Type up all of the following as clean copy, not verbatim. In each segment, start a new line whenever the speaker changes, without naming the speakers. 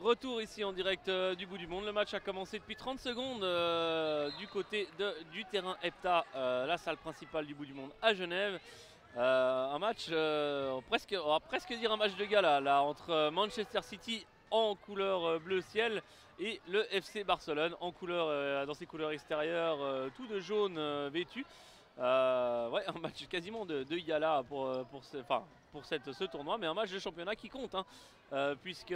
Retour ici en direct du bout du monde. Le match a commencé depuis 30 secondes du côté du terrain EPTA, la salle principale du bout du monde à Genève. Un match, on va presque dire un match de gala là, entre Manchester City en couleur bleu ciel et le FC Barcelone en couleur, dans ses couleurs extérieures, tout de jaune vêtu. Ouais, un match quasiment de gala pour ce tournoi, mais un match de championnat qui compte, hein, puisque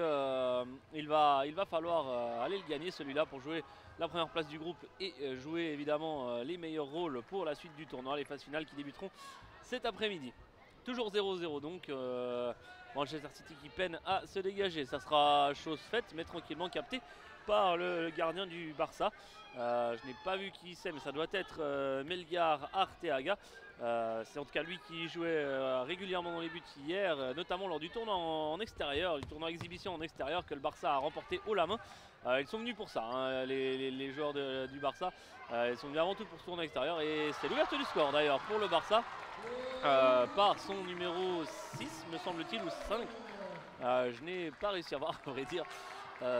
il va falloir aller le gagner celui-là pour jouer la première place du groupe et jouer évidemment les meilleurs rôles pour la suite du tournoi, les phases finales qui débuteront cet après-midi. Toujours 0-0 donc, Manchester City qui peine à se dégager, ça sera chose faite mais tranquillement capté par le gardien du Barça. Je n'ai pas vu qui c'est, mais ça doit être Melgar Arteaga. C'est en tout cas lui qui jouait régulièrement dans les buts hier, notamment lors du tournoi en extérieur, du tournoi exhibition en extérieur que le Barça a remporté haut la main. Ils sont venus pour ça, hein, les joueurs du Barça. Ils sont venus avant tout pour ce tournoi extérieur et c'est l'ouverture du score d'ailleurs pour le Barça par son numéro 6 me semble-t-il, ou 5. Je n'ai pas réussi à voir, à vrai dire.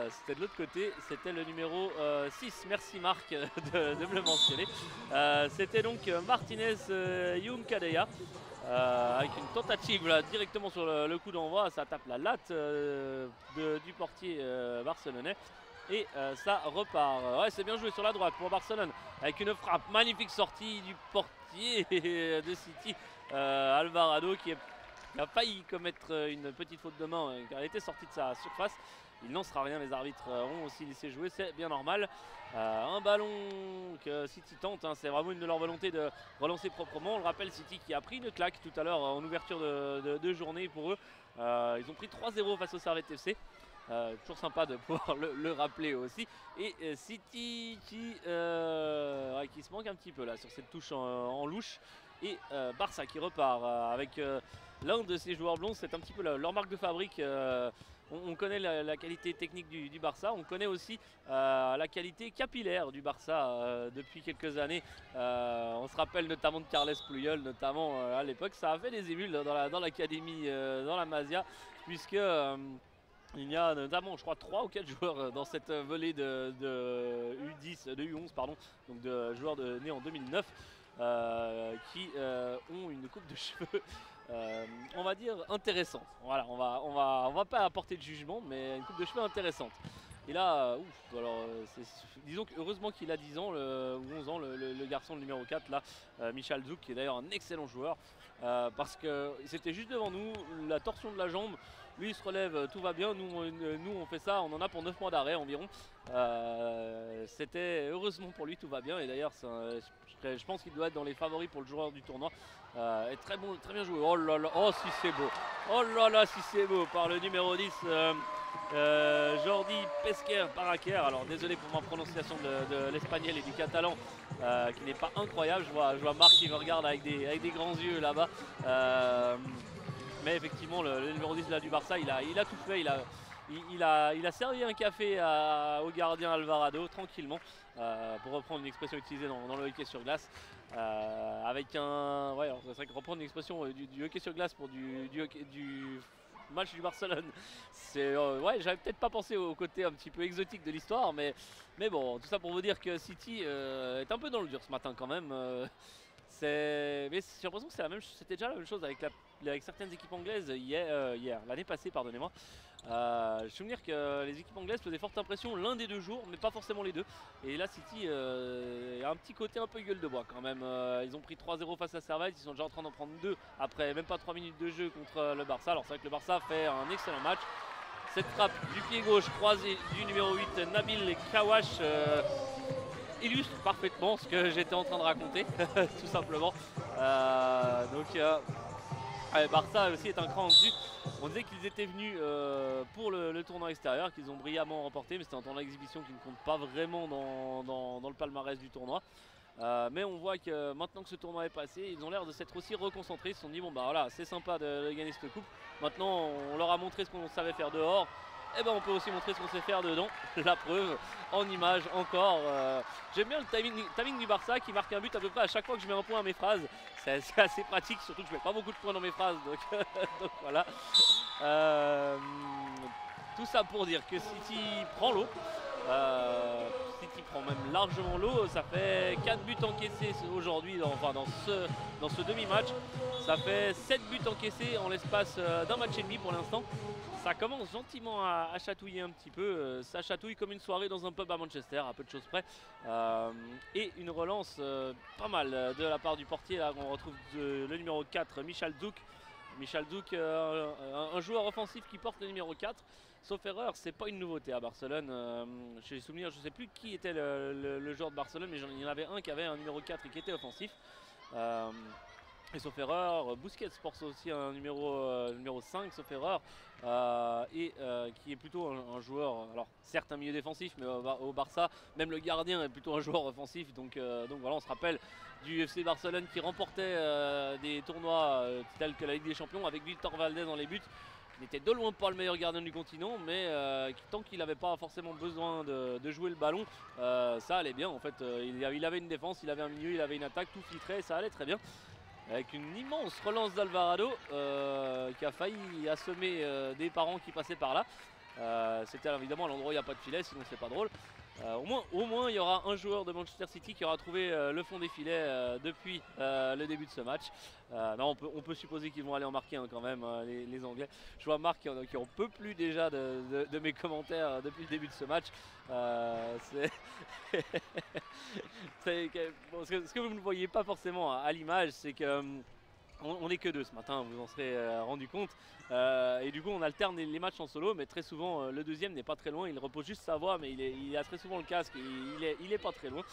C'était de l'autre côté, c'était le numéro 6, merci Marc de me le mentionner. C'était donc Martinez Yuncadea avec une tentative là, directement sur le coup d'envoi, ça tape la latte du portier barcelonais. Et ça repart. Ouais, c'est bien joué sur la droite pour Barcelone avec une frappe, magnifique sortie du portier de City, Alvarado qui a failli commettre une petite faute de main car il était sorti de sa surface. Il n'en sera rien, les arbitres ont aussi laissé jouer, c'est bien normal. Un ballon que City tente, hein, c'est vraiment une de leurs volontés de relancer proprement. On le rappelle, City qui a pris une claque tout à l'heure en ouverture de journée pour eux. Ils ont pris 3-0 face au Servette FC. Toujours sympa de pouvoir le rappeler aussi. Et City qui se manque un petit peu là sur cette touche en louche. Et Barça qui repart avec l'un de ses joueurs blonds, c'est un petit peu leur marque de fabrique. On connaît la qualité technique du Barça, on connaît aussi la qualité capillaire du Barça depuis quelques années. On se rappelle notamment de Carles Puyol, notamment à l'époque, ça a fait des émules dans l'académie, dans la Masia, puisque il y a notamment, je crois, 3 ou 4 joueurs dans cette volée de U11, pardon, donc de joueurs nés en 2009, qui ont une coupe de cheveux. On va dire intéressante. Voilà, on va pas apporter de jugement, mais une coupe de cheveux intéressante. Et là, alors, disons que heureusement qu'il a 10 ans ou 11 ans, le garçon, le numéro 4, là, Michal Zouk, qui est d'ailleurs un excellent joueur, parce que c'était juste devant nous, la torsion de la jambe. Lui il se relève, tout va bien, nous on fait ça, on en a pour 9 mois d'arrêt environ. C'était heureusement pour lui, tout va bien, et d'ailleurs je pense qu'il doit être dans les favoris pour le joueur du tournoi. Et très bon, très bien joué, oh là là, oh si c'est beau, oh là là si c'est beau, par le numéro 10 Jordi Pesquer Paraquer. Alors désolé pour ma prononciation de l'espagnol et du catalan qui n'est pas incroyable, je vois Marc qui me regarde avec des grands yeux là-bas. Mais effectivement, le numéro 10 là, du Barça, il a tout fait. Il a servi un café au gardien Alvarado tranquillement, pour reprendre une expression utilisée dans le hockey sur glace. Avec un. Ouais, c'est vrai que reprendre une expression du hockey sur glace pour du match du Barcelone, c'est. Ouais, j'avais peut-être pas pensé au côté un petit peu exotique de l'histoire, mais bon, tout ça pour vous dire que City est un peu dans le dur ce matin quand même. Mais j'ai l'impression que c'était déjà la même chose avec certaines équipes anglaises l'année passée, pardonnez-moi. Je me souviens que les équipes anglaises faisaient forte impression l'un des 2 jours, mais pas forcément les deux. Et là, City a un petit côté un peu gueule de bois quand même. Ils ont pris 3-0 face à Servette, ils sont déjà en train d'en prendre 2 après même pas 3 minutes de jeu contre le Barça. Alors c'est vrai que le Barça fait un excellent match. Cette frappe du pied gauche croisé du numéro 8, Nabil Kawash, illustre parfaitement ce que j'étais en train de raconter, tout simplement. Barça aussi est un cran en dessus. On disait qu'ils étaient venus pour le tournoi extérieur, qu'ils ont brillamment remporté, mais c'était un tournoi d'exhibition qui ne compte pas vraiment dans le palmarès du tournoi. Mais on voit que maintenant que ce tournoi est passé, ils ont l'air de s'être aussi reconcentrés. Ils se sont dit bon bah voilà, c'est sympa de gagner cette coupe. Maintenant on leur a montré ce qu'on savait faire dehors. Et ben on peut aussi montrer ce qu'on sait faire dedans. La preuve en image encore. J'aime bien le timing du Barça qui marque un but à peu près à chaque fois que je mets un point à mes phrases. C'est assez pratique, surtout que je mets pas beaucoup de points dans mes phrases. Donc, donc voilà. tout ça pour dire que City prend l'eau. City prend même largement l'eau. Ça fait 4 buts encaissés aujourd'hui, enfin dans ce demi-match. Ça fait 7 buts encaissés en l'espace d'un match et demi pour l'instant. Ça commence gentiment à chatouiller un petit peu. Ça chatouille comme une soirée dans un pub à Manchester, à peu de choses près. Et une relance pas mal de la part du portier. Là, on retrouve le numéro 4, Michal Zouk. Michal Zouk, un joueur offensif qui porte le numéro 4. Sauf erreur, c'est pas une nouveauté à Barcelone. J'ai souvenir, je sais plus qui était le joueur de Barcelone, mais il y en avait un qui avait un numéro 4 et qui était offensif. Et sauf erreur, Busquets porte aussi un numéro 5, sauf erreur, qui est plutôt un joueur, alors certes un milieu défensif, mais au Barça, même le gardien est plutôt un joueur offensif. Donc voilà, on se rappelle du FC Barcelone qui remportait des tournois tels que la Ligue des Champions avec Víctor Valdés dans les buts. Il n'était de loin pas le meilleur gardien du continent, mais tant qu'il n'avait pas forcément besoin de jouer le ballon, ça allait bien. En fait, il avait une défense, il avait un milieu, il avait une attaque, tout filtré, ça allait très bien. Avec une immense relance d'Alvarado qui a failli assommer des parents qui passaient par là. C'était évidemment l'endroit où il n'y a pas de filet, sinon c'est pas drôle. Au moins il y aura un joueur de Manchester City qui aura trouvé le fond des filets depuis le début de ce match. Non, on peut supposer qu'ils vont aller en marquer quand même, les Anglais. Je vois Marc qui en peut plus déjà de mes commentaires depuis le début de ce match. Bon, ce que vous ne voyez pas forcément à l'image, c'est que on n'est que deux ce matin, vous en serez rendu compte. Et du coup on alterne les matchs en solo, mais très souvent le deuxième n'est pas très loin, il repose juste sa voix, mais il a très souvent le casque, il est pas très loin.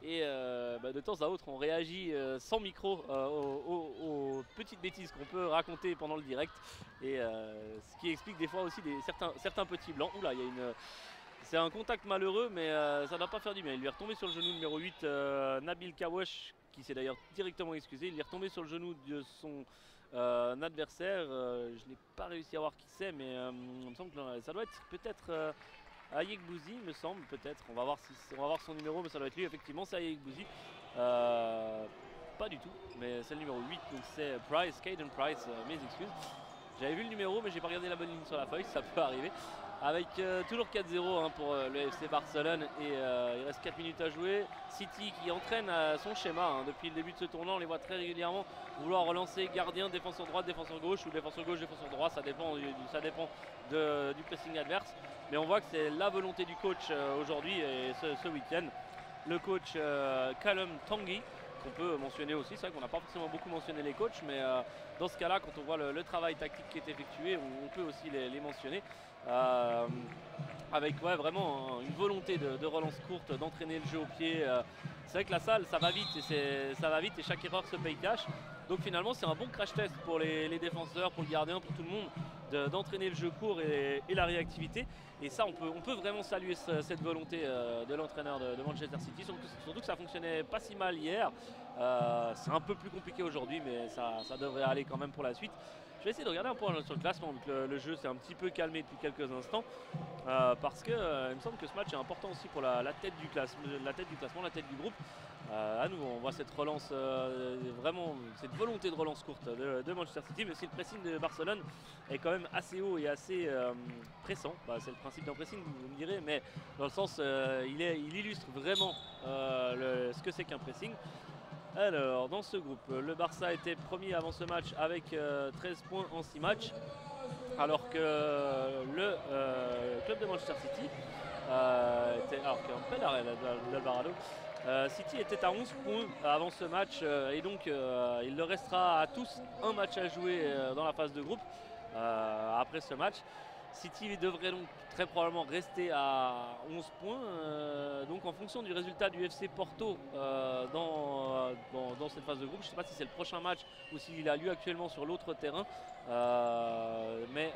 Et de temps à autre on réagit sans micro aux petites bêtises qu'on peut raconter pendant le direct. Et ce qui explique des fois aussi certains petits blancs. Oula, il y a c'est un contact malheureux, mais ça ne va pas faire du bien. Il lui est retombé sur le genou numéro 8, Nabil Kawash, qui s'est d'ailleurs directement excusé. Il est retombé sur le genou de son adversaire. Je n'ai pas réussi à voir qui c'est, mais il me semble que ça doit être peut-être Ayek Bouzi, me semble, peut-être. On va voir son numéro, mais ça doit être lui, effectivement, c'est Ayek Bouzi. Pas du tout, mais c'est le numéro 8, donc c'est Price, Caden Price, mes excuses. J'avais vu le numéro, mais j'ai pas regardé la bonne ligne sur la feuille, ça peut arriver. Avec toujours 4-0 pour le FC Barcelone et il reste 4 minutes à jouer. City qui entraîne son schéma depuis le début de ce tournoi, on les voit très régulièrement vouloir relancer gardien, défenseur droite, défenseur gauche ou défenseur gauche, défenseur droit, ça dépend du pressing adverse. Mais on voit que c'est la volonté du coach aujourd'hui et ce week-end. Le coach Callum Tanguy, qu'on peut mentionner aussi, c'est vrai qu'on n'a pas forcément beaucoup mentionné les coachs, mais dans ce cas-là, quand on voit le travail tactique qui est effectué, on peut aussi les mentionner. Avec vraiment une volonté de relance courte, d'entraîner le jeu au pied. C'est vrai que la salle, ça va vite et chaque erreur se paye cash. Donc finalement, c'est un bon crash test pour les défenseurs, pour le gardien, pour tout le monde, d'entraîner le jeu court et la réactivité. Et ça, on peut vraiment saluer cette volonté de l'entraîneur de Manchester City, surtout que ça fonctionnait pas si mal hier. C'est un peu plus compliqué aujourd'hui, mais ça devrait aller quand même pour la suite. Je vais essayer de regarder un peu sur le classement, vu que le jeu s'est un petit peu calmé depuis quelques instants, parce que il me semble que ce match est important aussi pour la tête du classement, la tête du groupe. À nouveau, on voit cette relance, vraiment cette volonté de relance courte de Manchester City, mais si le pressing de Barcelone est quand même assez haut et assez pressant, c'est le principe d'un pressing, vous me direz, mais dans le sens, il illustre vraiment ce que c'est qu'un pressing. Alors, dans ce groupe, le Barça était premier avant ce match avec 13 points en 6 matchs, alors que le club de Manchester City était, alors qu'il y a un peu d'arrêt d'Alvarado, City était à 11 points avant ce match et donc il leur restera à tous un match à jouer dans la phase de groupe après ce match. City devrait donc très probablement rester à 11 points. Donc en fonction du résultat du FC Porto dans cette phase de groupe, je ne sais pas si c'est le prochain match ou s'il a lieu actuellement sur l'autre terrain. Mais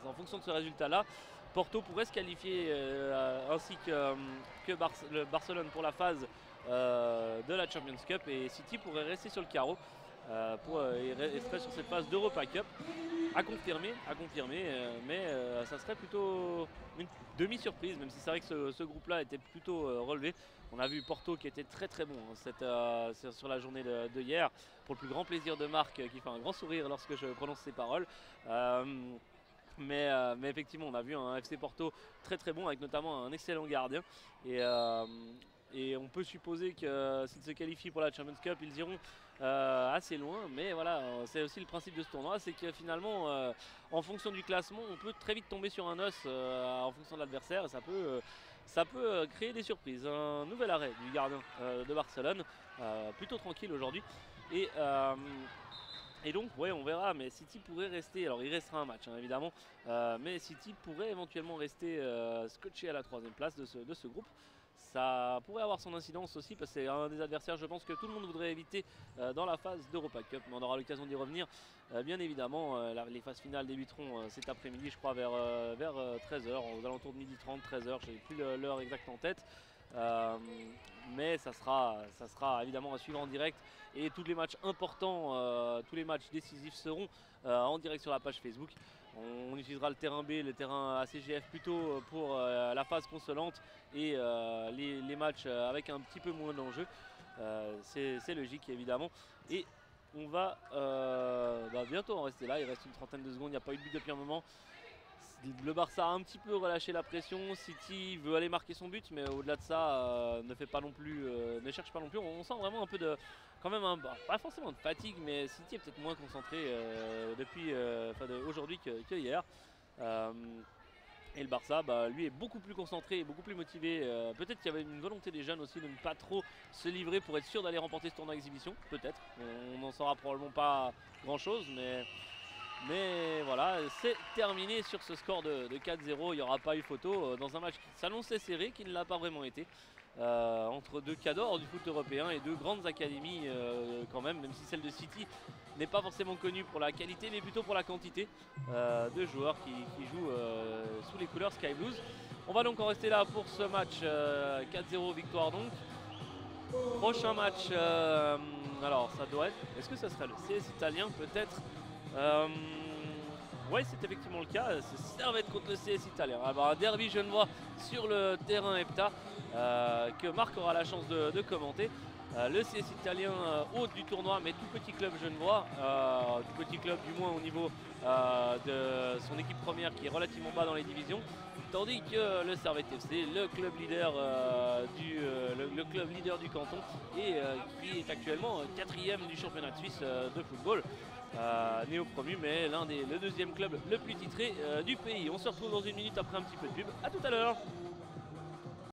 en fonction de ce résultat-là, Porto pourrait se qualifier ainsi que le Barcelone pour la phase de la Champions Cup, et City pourrait rester sur le carreau. Il resterait sur cette phase d'Europa Cup à confirmer, mais ça serait plutôt une demi-surprise, même si c'est vrai que ce groupe-là était plutôt relevé. On a vu Porto qui était très très bon sur la journée de hier, pour le plus grand plaisir de Marc qui fait un grand sourire lorsque je prononce ces paroles. Mais effectivement, on a vu un FC Porto très très bon, avec notamment un excellent gardien. Et on peut supposer que s'ils se qualifient pour la Champions Cup, ils iront assez loin. Mais voilà, c'est aussi le principe de ce tournoi, c'est que finalement, en fonction du classement, on peut très vite tomber sur un os en fonction de l'adversaire. Ça peut créer des surprises. Un nouvel arrêt du gardien de Barcelone, plutôt tranquille aujourd'hui. Et, euh, et donc, ouais, on verra, mais City pourrait rester, alors il restera un match hein, évidemment, mais City pourrait éventuellement rester scotché à la 3e place de ce groupe. Ça pourrait avoir son incidence aussi parce que c'est un des adversaires, je pense, que tout le monde voudrait éviter dans la phase d'Europa Cup, mais on aura l'occasion d'y revenir. Bien évidemment, les phases finales débuteront cet après-midi, je crois, vers 13h, aux alentours de 12h30, 13h, je n'ai plus l'heure exacte en tête. Euh, mais ça sera évidemment à suivre en direct et tous les matchs importants, tous les matchs décisifs seront en direct sur la page Facebook. On utilisera le terrain B, le terrain ACGF plutôt pour la phase consolante et les matchs avec un petit peu moins d'enjeux. C'est logique évidemment. Et on va bientôt en rester là, il reste une trentaine de secondes, il n'y a pas eu de but depuis un moment. Le Barça a un petit peu relâché la pression, City veut aller marquer son but, mais au-delà de ça, ne cherche pas non plus. On sent vraiment un peu de, quand même, pas forcément de fatigue, mais City est peut-être moins concentré depuis, aujourd'hui que hier. Euh, et le Barça, lui, est beaucoup plus concentré et beaucoup plus motivé. Peut-être qu'il y avait une volonté des jeunes aussi de ne pas trop se livrer pour être sûr d'aller remporter ce tournoi exhibition. Peut-être. On n'en saura probablement pas grand-chose, mais voilà, c'est terminé sur ce score de 4-0. Il n'y aura pas eu photo dans un match qui s'annonçait serré, qui ne l'a pas vraiment été. Entre deux cadors du foot européen et deux grandes académies quand même si celle de City n'est pas forcément connue pour la qualité, mais plutôt pour la quantité de joueurs qui jouent sous les couleurs Sky Blues. On va donc en rester là pour ce match 4-0 victoire donc. Prochain match, alors ça doit être, est-ce que ça serait le CS italien peut-être? Ouais, c'est effectivement le cas, c'est Servette contre le CS italien. Alors, un derby genevois sur le terrain EPTA que Marc aura la chance de commenter. Le CS italien hôte du tournoi, mais tout petit club genevois, tout petit club du moins au niveau de son équipe première qui est relativement bas dans les divisions. Tandis que le Servette FC, le club leader, le club leader du canton et qui est actuellement 4e du championnat de Suisse de football. Néo-promu, mais le deuxième club le plus titré du pays. On se retrouve dans une minute après un petit peu de pub. A tout à l'heure.